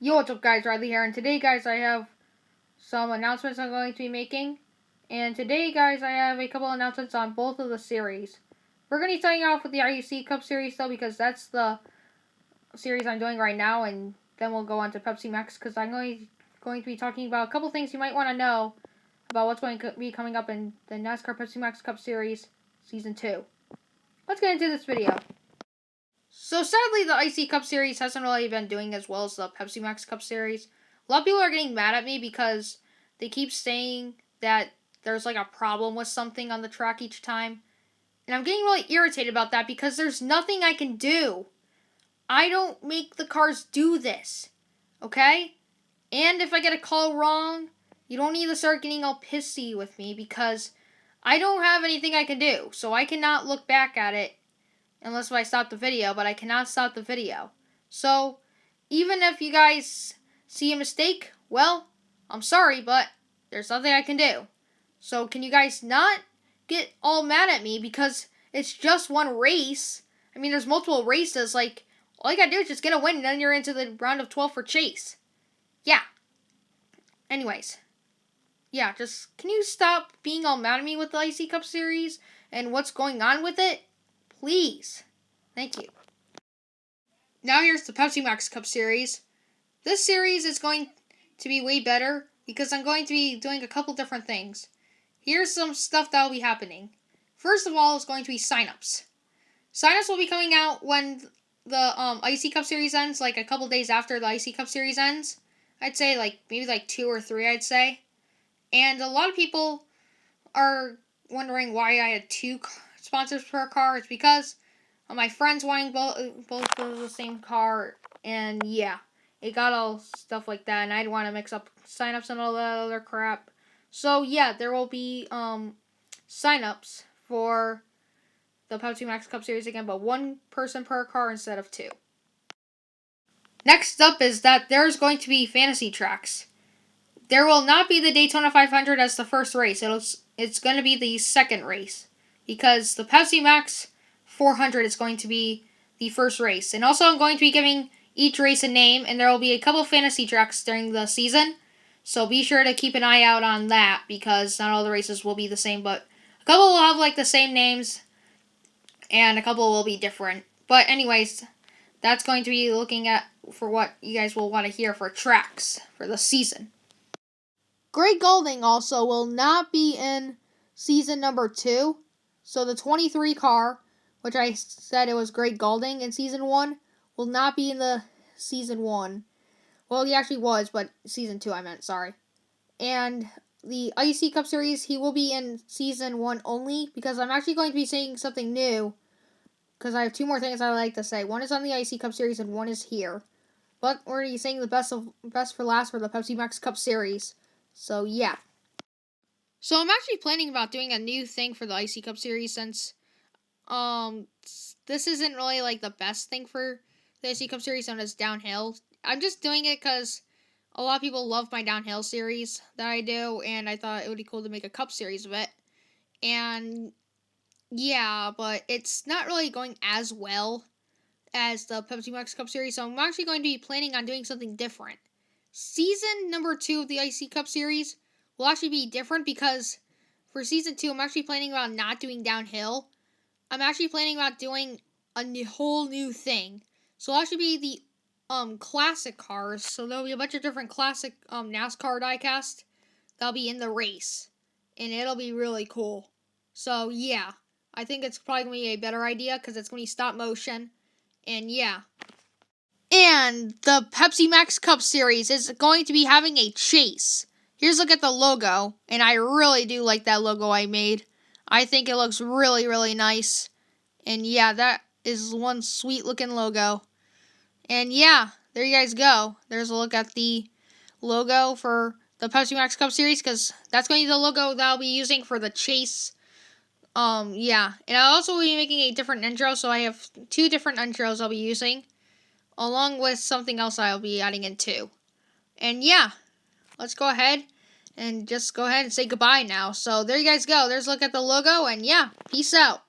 Yo, what's up guys, Riley here, and today guys I have some announcements I'm going to be making. And today guys I have a couple announcements on both of the series. We're going to be starting off with the IEC Cup series though, because that's the series I'm doing right now, and then we'll go on to Pepsi Max, because I'm going to be talking about a couple things you might want to know about what's going to be coming up in the NASCAR Pepsi Max Cup Series Season 2. Let's get into this video. So sadly, the IC Cup Series hasn't really been doing as well as the Pepsi Max Cup Series. A lot of people are getting mad at me because they keep saying that there's like a problem with something on the track each time. And I'm getting really irritated about that because there's nothing I can do. I don't make the cars do this. Okay? And if I get a call wrong, you don't need to start getting all pissy with me because I don't have anything I can do. So I cannot look back at it unless I stop the video, but I cannot stop the video. So, even if you guys see a mistake, well, I'm sorry, but there's nothing I can do. So, can you guys not get all mad at me because it's just one race? I mean, there's multiple races, like, all you gotta do is just get a win, and then you're into the round of 12 for Chase. Yeah. Anyways. Yeah, just, can you stop being all mad at me with the IC Cup Series and what's going on with it? Please. Thank you. Now here's the Pepsi Max Cup Series. This series is going to be way better because I'm going to be doing a couple different things. Here's some stuff that will be happening. First of all, it's going to be signups. Signups will be coming out when the IC Cup Series ends, like a couple days after the IC Cup Series ends. I'd say maybe 2 or 3, I'd say. And a lot of people are wondering why I had 2 sponsors per car. It's because my friends wanting both of the same car, and yeah, it got all stuff like that, and I didn't want to mix up signups and all that other crap. So yeah, there will be signups for the Pepsi Max Cup Series again, but 1 person per car instead of 2. Next up is that there's going to be fantasy tracks. There will not be the Daytona 500 as the first race. It's going to be the second race, because the Pepsi Max 400 is going to be the first race. And also I'm going to be giving each race a name, and there will be a couple fantasy tracks during the season. So be sure to keep an eye out on that, because not all the races will be the same, but a couple will have the same names, and a couple will be different. But anyways, that's going to be looking at for what you guys will want to hear for tracks for the season. Greg Golding also will not be in season number 2. So the 23 car, which I said it was Greg Golding in season 1, will not be in the season 1. Well, he actually was, but season 2 I meant, sorry. And the IC Cup Series, he will be in season 1 only, because I'm actually going to be saying something new, because I have 2 more things I would like to say. One is on the IC Cup Series, and one is here. But we're already saying the best for last for the Pepsi Max Cup Series. So, yeah. So, I'm actually planning about doing a new thing for the IC Cup Series, since this isn't really the best thing for the IC Cup Series known as downhill. I'm just doing it because a lot of people love my downhill series that I do, and I thought it would be cool to make a cup series of it. And yeah, but it's not really going as well as the Pepsi Max Cup Series, so I'm actually going to be planning on doing something different. Season number 2 of the IC Cup Series will actually be different, because for season 2, I'm actually planning about not doing downhill. I'm actually planning about doing a whole new thing. So it'll actually be the classic cars. So there'll be a bunch of different classic NASCAR diecast that'll be in the race, and it'll be really cool. So yeah, I think it's probably gonna be a better idea because it's gonna be stop motion, and yeah. And the Pepsi Max Cup Series is going to be having a chase. Here's a look at the logo, and I really do like that logo I made. I think it looks really, really nice. And yeah, that is one sweet looking logo. And yeah, there you guys go. There's a look at the logo for the Pepsi Max Cup Series, because that's going to be the logo that I'll be using for the chase. Yeah. And I'll also be making a different intro, so I have 2 different intros I'll be using, along with something else I'll be adding in too. And yeah, let's go ahead and just go ahead and say goodbye now. So there you guys go. There's a look at the logo, and yeah, peace out.